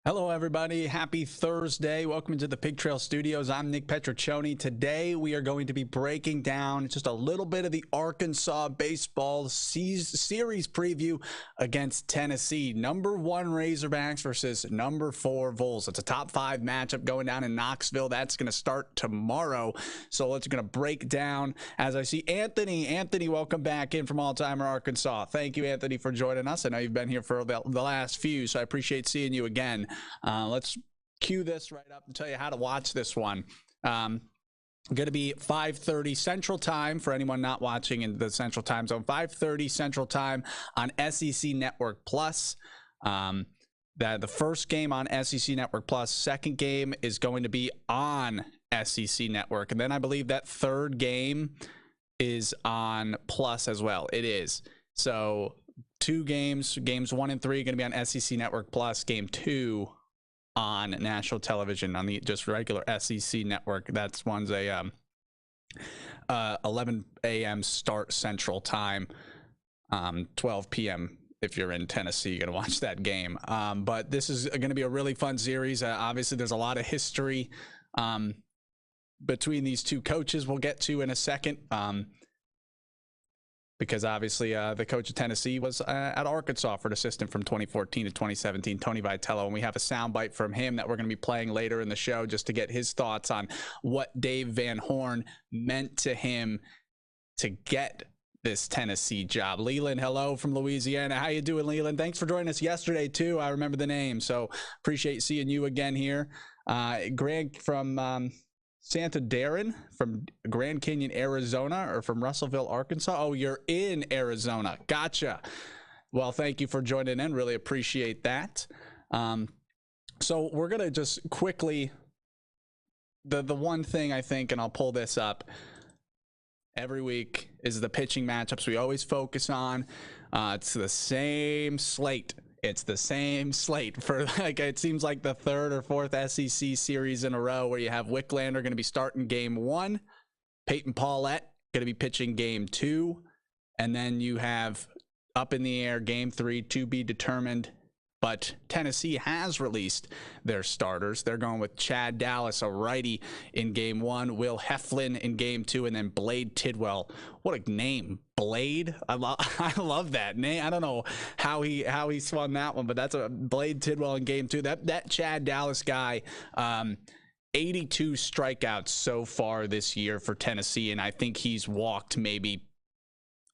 Hello, everybody. Happy Thursday. Welcome to the Pig Trail Studios. I'm Nick Petraccione. Today, we are going to be breaking down just a little bit of the Arkansas baseball series preview against Tennessee. Number 1 Razorbacks versus number 4 Vols. It's a top 5 matchup going down in Knoxville. That's going to start tomorrow. So let's going to break down as I see Anthony. Anthony, welcome back in from All-Timer Arkansas. Thank you, Anthony, for joining us. I know you've been here for the last few, so I appreciate seeing you again. Let's cue this right up and tell you how to watch this one. Going to be 5:30 Central Time for anyone not watching in the Central Time Zone. 5:30 Central Time on SEC Network Plus. The first game on SEC Network Plus. Second game is going to be on SEC Network, and then I believe that third game is on Plus as well. It is. So 2 games 1 and 3 going to be on SEC Network Plus. Game 2 on national television on the just regular SEC network. That's one's a 11 a.m. start Central Time, 12 p.m. if you're in Tennessee, you're going to watch that game. But this is going to be a really fun series. Obviously, there's a lot of history between these two coaches we'll get to in a second. Because obviously the coach of Tennessee was at Arkansas for an assistant from 2014 to 2017, Tony Vitello. And we have a soundbite from him that we're going to be playing later in the show just to get his thoughts on what Dave Van Horn meant to him to get this Tennessee job. Leland, hello from Louisiana. How you doing, Leland? Thanks for joining us yesterday, too. I remember the name, so appreciate seeing you again here. Greg from... Santa Darren from Grand Canyon, Arizona, or from Russellville, Arkansas. Oh, you're in Arizona. Gotcha. Well, thank you for joining in. Really appreciate that. So we're going to just quickly, the one thing I think, and I'll pull this up every week, is the pitching matchups we always focus on. It's the same slate. It's the same slate for, like, it seems like the 3rd or 4th SEC series in a row where you have Wicklander going to be starting game 1, Peyton Paulette going to be pitching game 2, and then you have up in the air game 3 to be determined. But Tennessee has released their starters. They're going with Chad Dallas, a righty, in game 1, Will Heflin in game 2, and then Blade Tidwell. What a name, Blade. I love that name. I don't know how he spun that one, but that's a Blade Tidwell in game 2. That Chad Dallas guy, 82 strikeouts so far this year for Tennessee, and I think he's walked maybe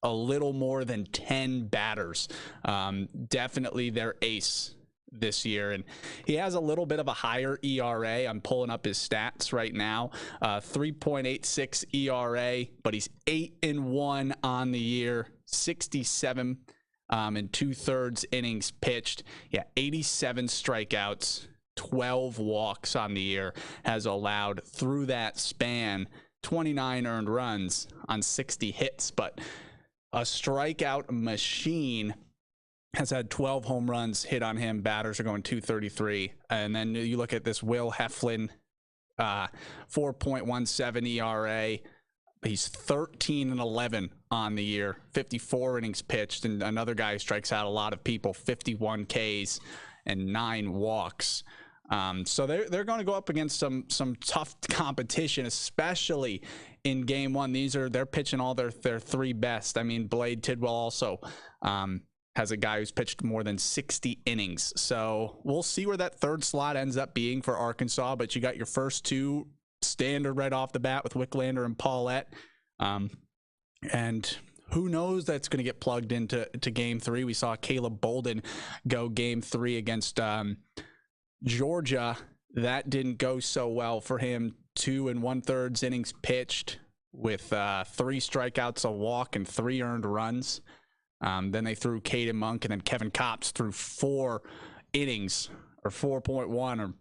a little more than 10 batters. Definitely their ace this year, and he has a little bit of a higher ERA. I'm pulling up his stats right now. 3.86 ERA, but he's 8-1 on the year, 67 and 2/3 innings pitched. Yeah, 87 strikeouts, 12 walks on the year, has allowed through that span 29 earned runs on 60 hits, but a strikeout machine. Has had 12 home runs hit on him. Batters are going 233. And then you look at this Will Heflin, 4.17 ERA. He's 13-11 on the year, 54 innings pitched. And another guy who strikes out a lot of people, 51 Ks and 9 walks. So they're going to go up against some tough competition, especially in game 1. They're pitching all their 3 best. I mean, Blade Tidwell also has a guy who's pitched more than 60 innings. So we'll see where that 3rd slot ends up being for Arkansas. But you got your first 2 standard right off the bat with Wicklander and Paulette. And who knows that's going to get plugged into game 3. We saw Caleb Bolden go game 3 against Georgia. That didn't go so well for him. 2 1/3 innings pitched with 3 strikeouts, a walk, and 3 earned runs. Then they threw Caden Monk, and then Kevin Kopps threw 4 innings, or 4.1,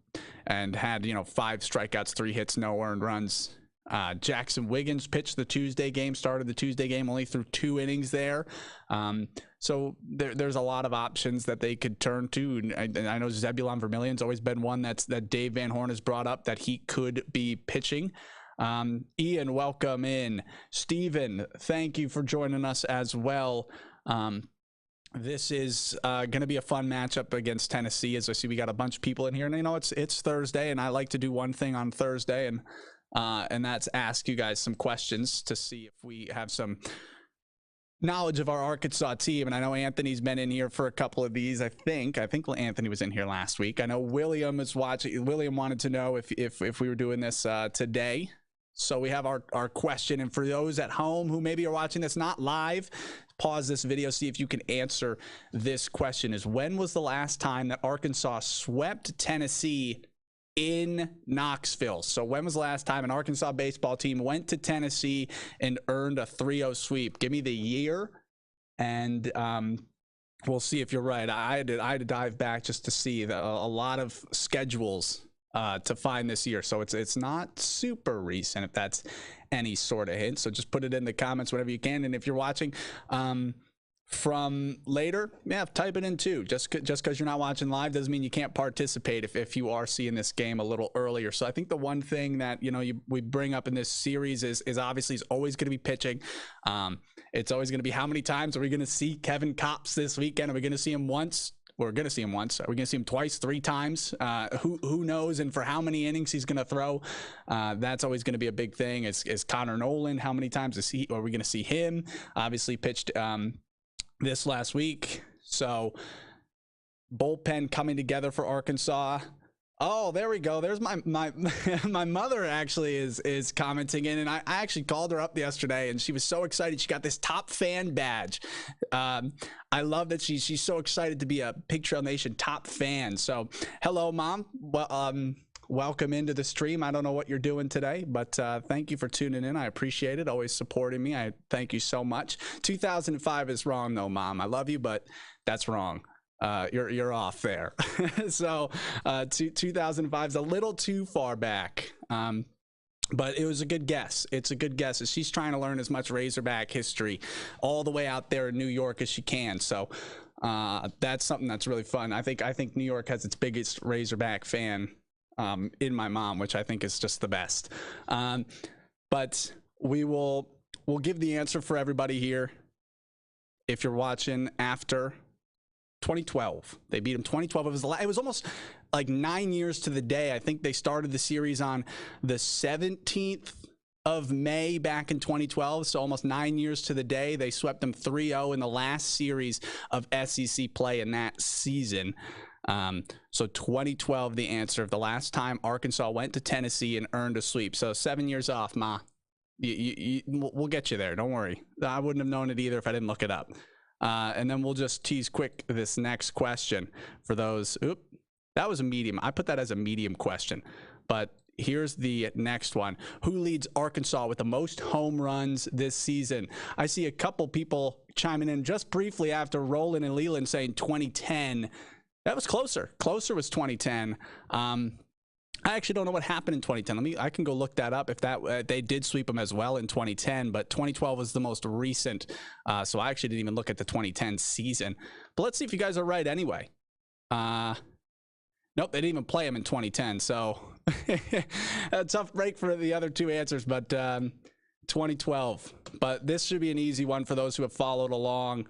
and had 5 strikeouts, 3 hits, no earned runs. Jackson Wiggins pitched the Tuesday game, started the Tuesday game, only threw 2 innings there. So there's a lot of options that they could turn to. And I know Zebulon Vermillion's always been one that Dave Van Horn has brought up that he could be pitching. Ian, welcome in. Steven, thank you for joining us as well. This is going to be a fun matchup against Tennessee. As I see, we got a bunch of people in here, and it's Thursday, and I like to do one thing on Thursday, and that's ask you guys some questions to see if we have some knowledge of our Arkansas team. And I know Anthony's been in here for a couple of these. I think Anthony was in here last week. I know William is watching. William wanted to know if we were doing this today. So we have our question. And for those at home who maybe are watching this not live, pause this video, see if you can answer this question. Is when was the last time that Arkansas swept Tennessee in Knoxville? So when was the last time an Arkansas baseball team went to Tennessee and earned a 3-0 sweep? Give me the year, and we'll see if you're right. I had to dive back just to see a lot of schedules to find this year, so it's not super recent, if that's any sort of hint. So just put it in the comments whenever you can, and if you're watching from later, yeah, type it in too. Just because you're not watching live doesn't mean you can't participate if you are seeing this game a little earlier. So I think the one thing that we bring up in this series is obviously he's always going to be pitching. It's always going to be, how many times are we going to see Kevin Kopps this weekend? Are we going to see him once? We're going to see him once. Are we going to see him twice, 3 times? Who knows? And for how many innings he's going to throw? That's always going to be a big thing. Is Connor Nolan, how many times are we going to see him? Obviously pitched this last week. So bullpen coming together for Arkansas. Oh, there we go. There's my my mother actually is commenting in, and I actually called her up yesterday, and she was so excited. She got this top fan badge. I love that she's so excited to be a Pig Trail Nation top fan. So hello, Mom. Well, welcome into the stream. I don't know what you're doing today, but thank you for tuning in. I appreciate it. Always supporting me. I thank you so much. 2005 is wrong though, Mom. I love you, but that's wrong. You're off there. So 2005 is a little too far back. But it was a good guess. It's a good guess. She's trying to learn as much Razorback history all the way out there in New York as she can. So that's something that's really fun. I think New York has its biggest Razorback fan in my mom, which I think is just the best. But we'll give the answer for everybody here. If you're watching after 2012, they beat him 2012. It was almost like 9 years to the day. I think they started the series on the 17th of May back in 2012. So almost 9 years to the day. They swept them 3-0 in the last series of SEC play in that season. So 2012, the answer of the last time Arkansas went to Tennessee and earned a sweep. So 7 years off, Ma. We'll get you there. Don't worry. I wouldn't have known it either if I didn't look it up. And then we'll just tease quick this next question for those. Oop, that was a medium. I put that as a medium question. But here's the next one. Who leads Arkansas with the most home runs this season? I see a couple people chiming in just briefly after Roland and Leland saying 2010. That was closer. Closer was 2010. I actually don't know what happened in 2010. I can go look that up if that they did sweep them as well in 2010, but 2012 was the most recent. So I actually didn't even look at the 2010 season. But let's see if you guys are right anyway. Nope, they didn't even play them in 2010. So a tough break for the other two answers, but 2012. But this should be an easy one for those who have followed along.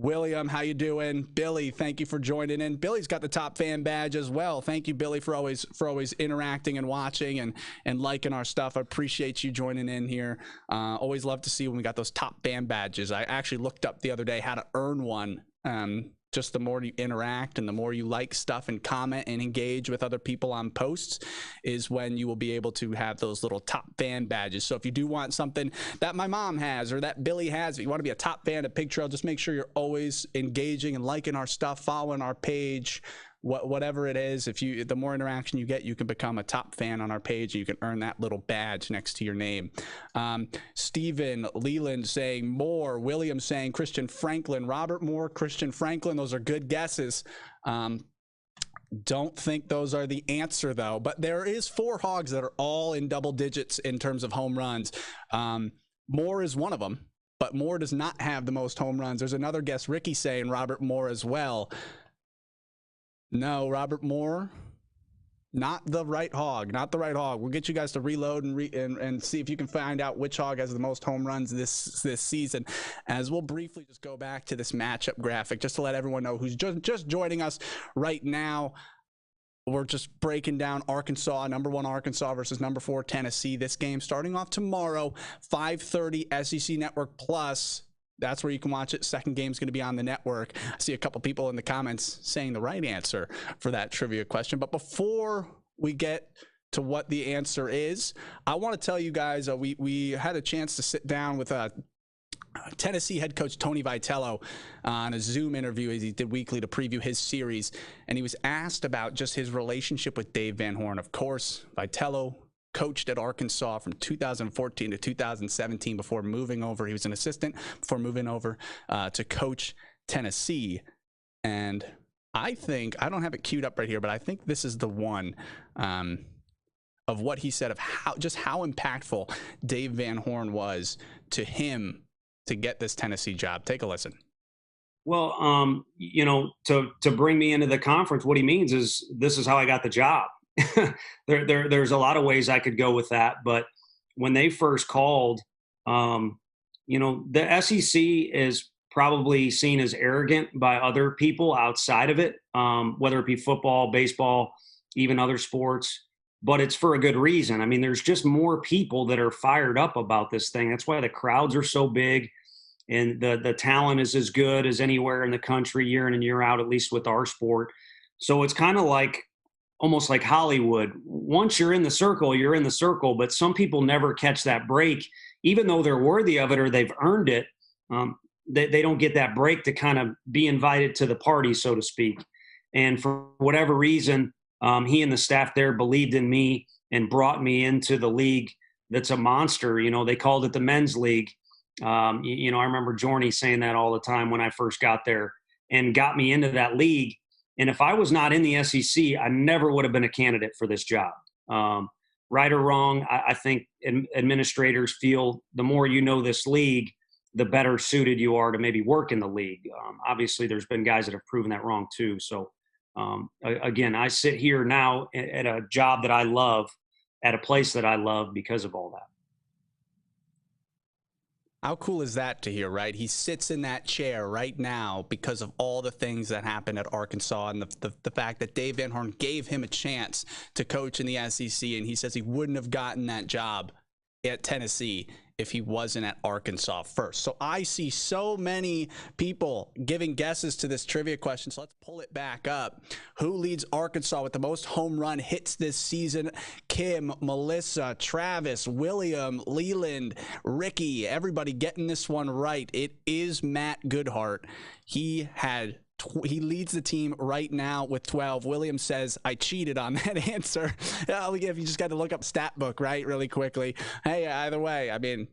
William, how you doing? Billy, thank you for joining in. Billy's got the top fan badge as well. Thank you, Billy, for always interacting and watching and liking our stuff. I appreciate you joining in here. Always love to see when we got those top fan badges. I actually looked up the other day how to earn one. Just the more you interact and the more you like stuff and comment and engage with other people on posts is when you will be able to have those little top fan badges. So if you do want something that my mom has or that Billy has, if you want to be a top fan of Pig Trail, just make sure you're always engaging and liking our stuff, following our page, whatever it is. The more interaction you get, you can become a top fan on our page and you can earn that little badge next to your name. Stephen Leland saying Moore, William saying Christian Franklin, Robert Moore, Christian Franklin. Those are good guesses. Don't think those are the answer though, but there is 4 Hogs that are all in double digits in terms of home runs. Moore is one of them, but Moore does not have the most home runs. There's another guess, Ricky, saying Robert Moore as well. No, Robert Moore Not the right hog. Not the right hog. We'll get you guys to reload and see if you can find out which hog has the most home runs this season. As we'll briefly just go back to this matchup graphic, just to let everyone know who's just joining us right now. We're just breaking down Arkansas, number 1 Arkansas versus number 4 Tennessee. This game starting off tomorrow, 5:30 SEC Network Plus. That's where you can watch it. Second game's going to be on the network. I see a couple people in the comments saying the right answer for that trivia question. But before we get to what the answer is, I want to tell you guys, we had a chance to sit down with Tennessee head coach Tony Vitello on a Zoom interview as he did weekly to preview his series. And he was asked about just his relationship with Dave Van Horn. Of course, Vitello coached at Arkansas from 2014 to 2017 before moving over. He was an assistant before moving over to coach Tennessee. And I think, I don't have it queued up right here, but I think this is the one of what he said of how impactful Dave Van Horn was to him to get this Tennessee job. Take a listen. Well, to bring me into the conference, what he means is this is how I got the job. There's a lot of ways I could go with that, but when they first called, the SEC is probably seen as arrogant by other people outside of it, whether it be football, baseball, even other sports, but it's for a good reason. I mean, there's just more people that are fired up about this thing. That's why the crowds are so big and the talent is as good as anywhere in the country year in and year out, at least with our sport. So it's kind of like, almost like Hollywood. Once you're in the circle, you're in the circle, but some people never catch that break, even though they're worthy of it or they've earned it. They don't get that break to kind of be invited to the party, so to speak. And for whatever reason, he and the staff there believed in me and brought me into the league that's a monster. They called it the men's league. I remember Jorney saying that all the time when I first got there and got me into that league. And if I was not in the SEC, I never would have been a candidate for this job. Right or wrong, I think administrators feel the more you know this league, the better suited you are to maybe work in the league. Obviously, there's been guys that have proven that wrong too. So, again, I sit here now at a job that I love, at a place that I love because of all that. How cool is that to hear, right? He sits in that chair right now because of all the things that happened at Arkansas and the fact that Dave Van Horn gave him a chance to coach in the SEC, and he says he wouldn't have gotten that job at Tennessee if he wasn't at Arkansas first. So I see so many people giving guesses to this trivia question. So let's pull it back up. Who leads Arkansas with the most home run hits this season? Kim, Melissa, Travis, William, Leland, Ricky, everybody getting this one right. It is Matt Goodhart. He leads the team right now with 12. William says, I cheated on that answer. If you just got to look up stat book, right, really quickly. Hey, either way, I mean,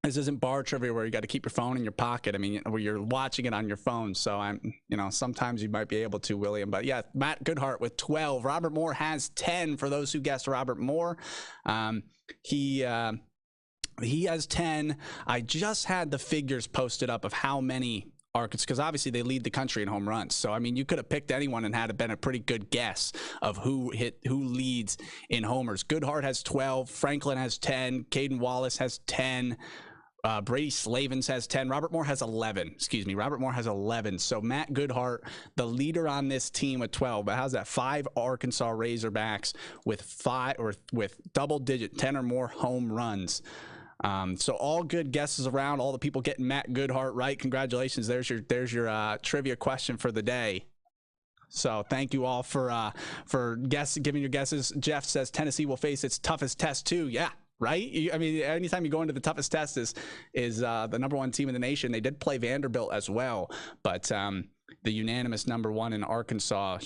this isn't bar trivia where you got to keep your phone in your pocket. I mean, where you're watching it on your phone. So sometimes you might be able to, William. But yeah, Matt Goodhart with 12. Robert Moore has 10 for those who guessed Robert Moore. He has 10. I just had the figures posted up of how many Arkansas, because obviously they lead the country in home runs. So, I mean, you could have picked anyone and had been a pretty good guess of who leads in homers. Goodhart has 12. Franklin has 10. Caden Wallace has 10. Brady Slavens has 10. Robert Moore has 11. Robert Moore has 11. So Matt Goodhart, the leader on this team with 12. But how's that? 5 Arkansas Razorbacks with double digit 10 or more home runs. So all good guesses around, all the people getting Matt Goodhart right. Congratulations. There's your trivia question for the day. So thank you all for giving your guesses. Jeff says Tennessee will face its toughest test too. Yeah, right. I mean, anytime you go into the toughest test is the number 1 team in the nation. They did play Vanderbilt as well, but the unanimous number 1 in Arkansas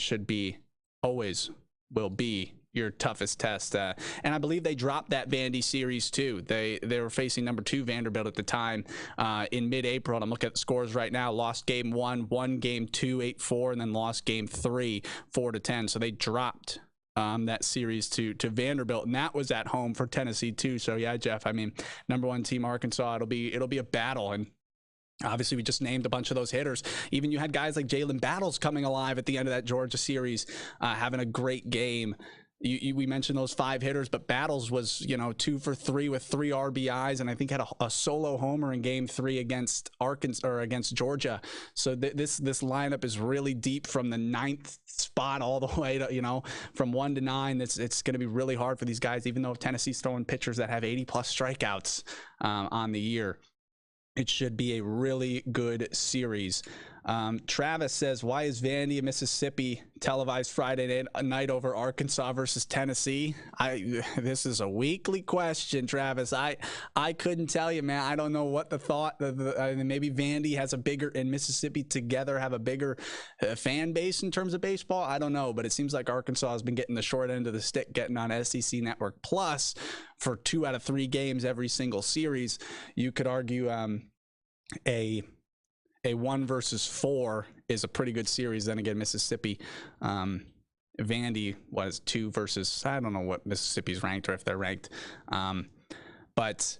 will be your toughest test. And I believe they dropped that Vandy series too. They were facing number 2 Vanderbilt at the time in mid-April. And I'm looking at the scores right now. Lost game 1, won game 2, 8-4, and then lost game 3, 4-10. So they dropped that series to Vanderbilt, and that was at home for Tennessee too. So yeah, Jeff, I mean, number 1 team Arkansas, it'll be a battle. And obviously, we just named a bunch of those hitters. Even you had guys like Jalen Battles coming alive at the end of that Georgia series, having a great game. we mentioned those 5 hitters, but Battles was, 2 for 3 with 3 RBIs, and I think had a solo homer in Game 3 against Arkansas or against Georgia. So this lineup is really deep from the 9th spot all the way to, from 1 to 9. It's going to be really hard for these guys, even though Tennessee's throwing pitchers that have 80 plus strikeouts on the year. It should be a really good series. Travis says, why is Vandy in Mississippi televised Friday night over Arkansas versus Tennessee? This is a weekly question, Travis. I couldn't tell you, man. I don't know what the thought. Maybe Vandy has a bigger, and Mississippi together have a bigger fan base in terms of baseball. I don't know, but it seems like Arkansas has been getting the short end of the stick, getting on SEC Network Plus for 2 out of 3 games every single series. You could argue a 1 versus 4 is a pretty good series. Then again, Mississippi, Vandy was 2 versus, I don't know what Mississippi's ranked or if they're ranked. But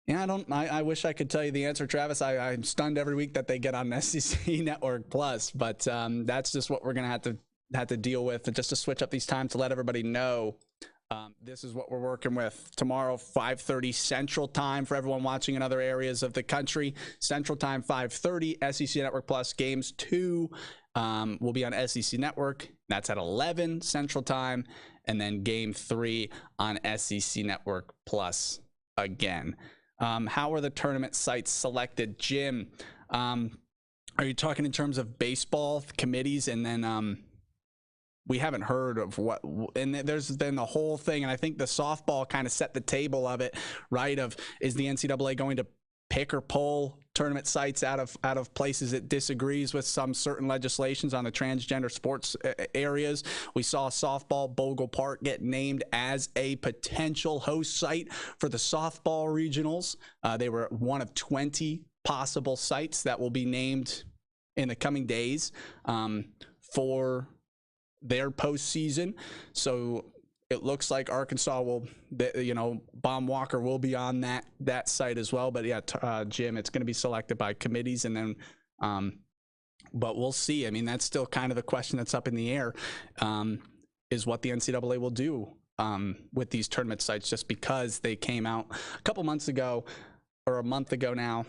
yeah, I wish I could tell you the answer, Travis. I'm stunned every week that they get on SEC Network Plus, but that's just what we're going to have to deal with. And just to switch up these times to let everybody know, this is what we're working with. Tomorrow, 5:30 Central Time for everyone watching in other areas of the country. Central Time, 5:30. SEC Network Plus Games 2 will be on SEC Network. That's at 11 Central Time. And then Game 3 on SEC Network Plus again. How are the tournament sites selected? Jim, are you talking in terms of baseball committees and then we haven't heard of what, and there's been the whole thing, and I think the softball kind of set the table of it, right? Of, is the NCAA going to pick or pull tournament sites out of places it disagrees with some certain legislations on the transgender sports areas? We saw softball Bogle Park get named as a potential host site for the softball regionals. They were one of 20 possible sites that will be named in the coming days for their postseason. So it looks like Arkansas will, Baum Walker will be on that site as well. But yeah, Jim, it's going to be selected by committees, and then, but we'll see. I mean, that's still kind of the question that's up in the air, is what the NCAA will do with these tournament sites, just because they came out a couple months ago or a month ago now.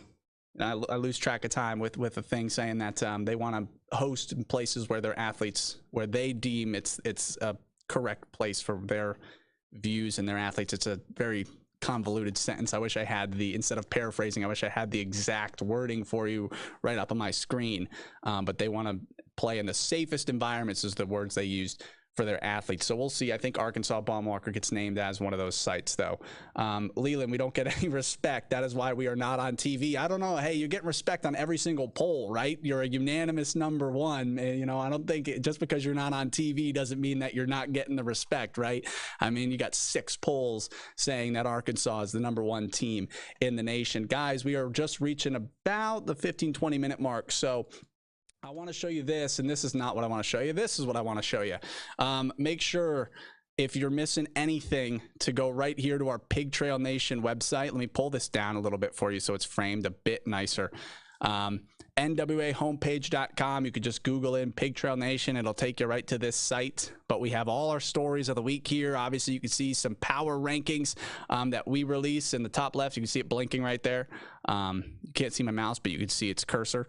I lose track of time with a thing saying that they want to host in places where their athletes, where they deem it's a correct place for their views and their athletes. It's a very convoluted sentence. I wish I had instead of paraphrasing, I wish I had the exact wording for you right up on my screen. But they want to play in the safest environments is the words they used for their athletes. So we'll see. I think Arkansas Baum Walker gets named as one of those sites, though. Leland, we don't get any respect. That is why we are not on TV. I don't know. Hey, you're getting respect on every single poll, right? You're a unanimous number 1. I don't think just because you're not on TV doesn't mean that you're not getting the respect, right? I mean, you got 6 polls saying that Arkansas is the number 1 team in the nation. Guys, we are just reaching about the 15-20 minute mark. So I want to show you this, and this is not what I want to show you. This is what I want to show you. Make sure, if you're missing anything, to go right here to our Pig Trail Nation website. Let me pull this down a little bit for you so it's framed a bit nicer. NWAhomepage.com. You could just Google in Pig Trail Nation. It'll take you right to this site. But we have all our stories of the week here. Obviously, you can see some power rankings that we release in the top left. You can see it blinking right there. You can't see my mouse, but you can see its cursor.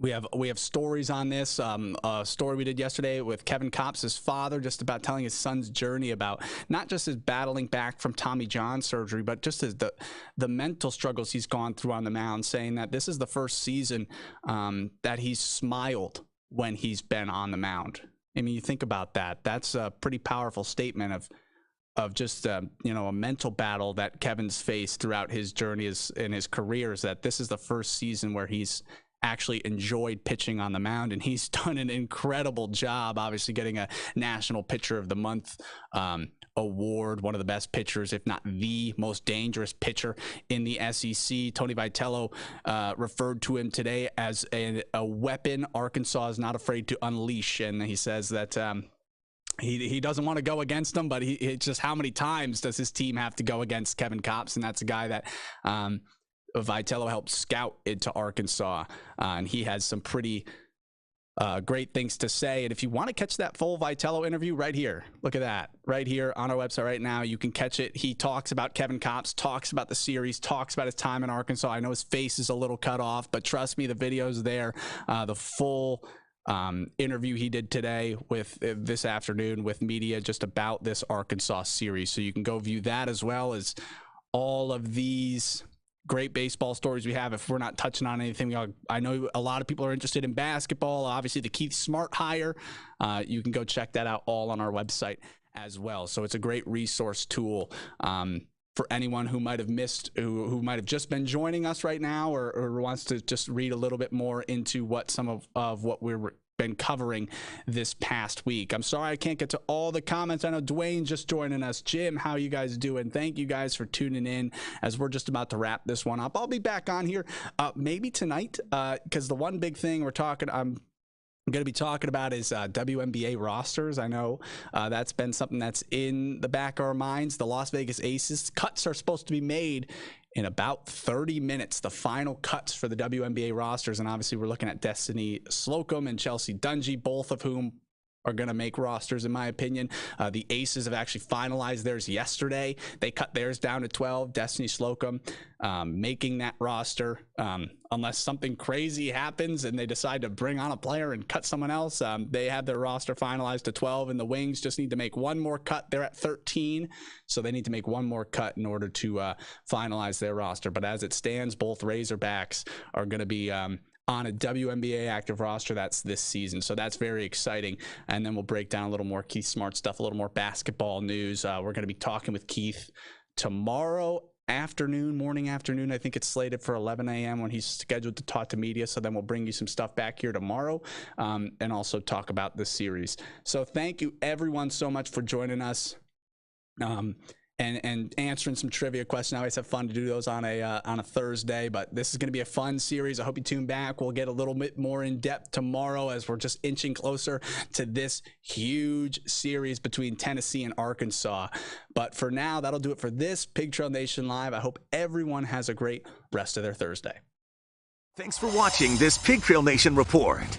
We have stories on this. A story we did yesterday with Kevin Kopp's father, just about telling his son's journey about not just his battling back from Tommy John surgery, but just as the mental struggles he's gone through on the mound, saying that this is the first season that he's smiled when he's been on the mound. I mean, you think about that. That's a pretty powerful statement of just a mental battle that Kevin's faced throughout his journey in his career, is that this is the first season where he's actually enjoyed pitching on the mound, and he's done an incredible job, obviously getting a National Pitcher of the Month award, one of the best pitchers, if not the most dangerous pitcher in the SEC. Tony Vitello referred to him today as a weapon Arkansas is not afraid to unleash, and he says that he doesn't want to go against them, but it's just how many times does his team have to go against Kevin Kopp's, and that's a guy that Vitello helped scout into Arkansas, and he has some pretty great things to say. And if you want to catch that full Vitello interview right here, look at that right here on our website right now, you can catch it. He talks about Kevin Kopps, talks about the series, talks about his time in Arkansas. I know his face is a little cut off, but trust me, the video's there. The full interview he did today with this afternoon with media just about this Arkansas series. So you can go view that, as well as all of these great baseball stories we have. If we're not touching on anything, I know a lot of people are interested in basketball. Obviously, the Keith Smart hire, you can go check that out all on our website as well. So it's a great resource tool for anyone who might have missed, who might have just been joining us right now, or wants to just read a little bit more into what some of what we're been covering this past week. I'm sorry I can't get to all the comments. I know Dwayne just joining us. Jim, how you guys doing? Thank you guys for tuning in as we're just about to wrap this one up. I'll be back on here maybe tonight, because the one big thing I'm going to be talking about is WNBA rosters. I know that's been something that's in the back of our minds. The Las Vegas Aces cuts are supposed to be made in about 30 minutes, the final cuts for the WNBA rosters. And obviously we're looking at Destiny Slocum and Chelsea Dungy, both of whom are going to make rosters, in my opinion. The Aces have actually finalized theirs yesterday. They cut theirs down to 12. Destiny Slocum making that roster, unless something crazy happens and they decide to bring on a player and cut someone else. They have their roster finalized to 12, and the Wings just need to make one more cut. They're at 13, so they need to make one more cut in order to finalize their roster. But as it stands, both Razorbacks are going to be on a WNBA active roster that's this season. So that's very exciting. And then we'll break down a little more Keith Smart stuff, a little more basketball news. We're going to be talking with Keith tomorrow morning afternoon. I think it's slated for 11 a.m. when he's scheduled to talk to media. So then we'll bring you some stuff back here tomorrow, and also talk about this series. So thank you everyone so much for joining us. And answering some trivia questions. I always have fun to do those on a Thursday, but this is going to be a fun series. I hope you tune back. We'll get a little bit more in depth tomorrow as we're just inching closer to this huge series between Tennessee and Arkansas. But for now, that'll do it for this Pig Trail Nation Live. I hope everyone has a great rest of their Thursday. Thanks for watching this Pig Trail Nation report.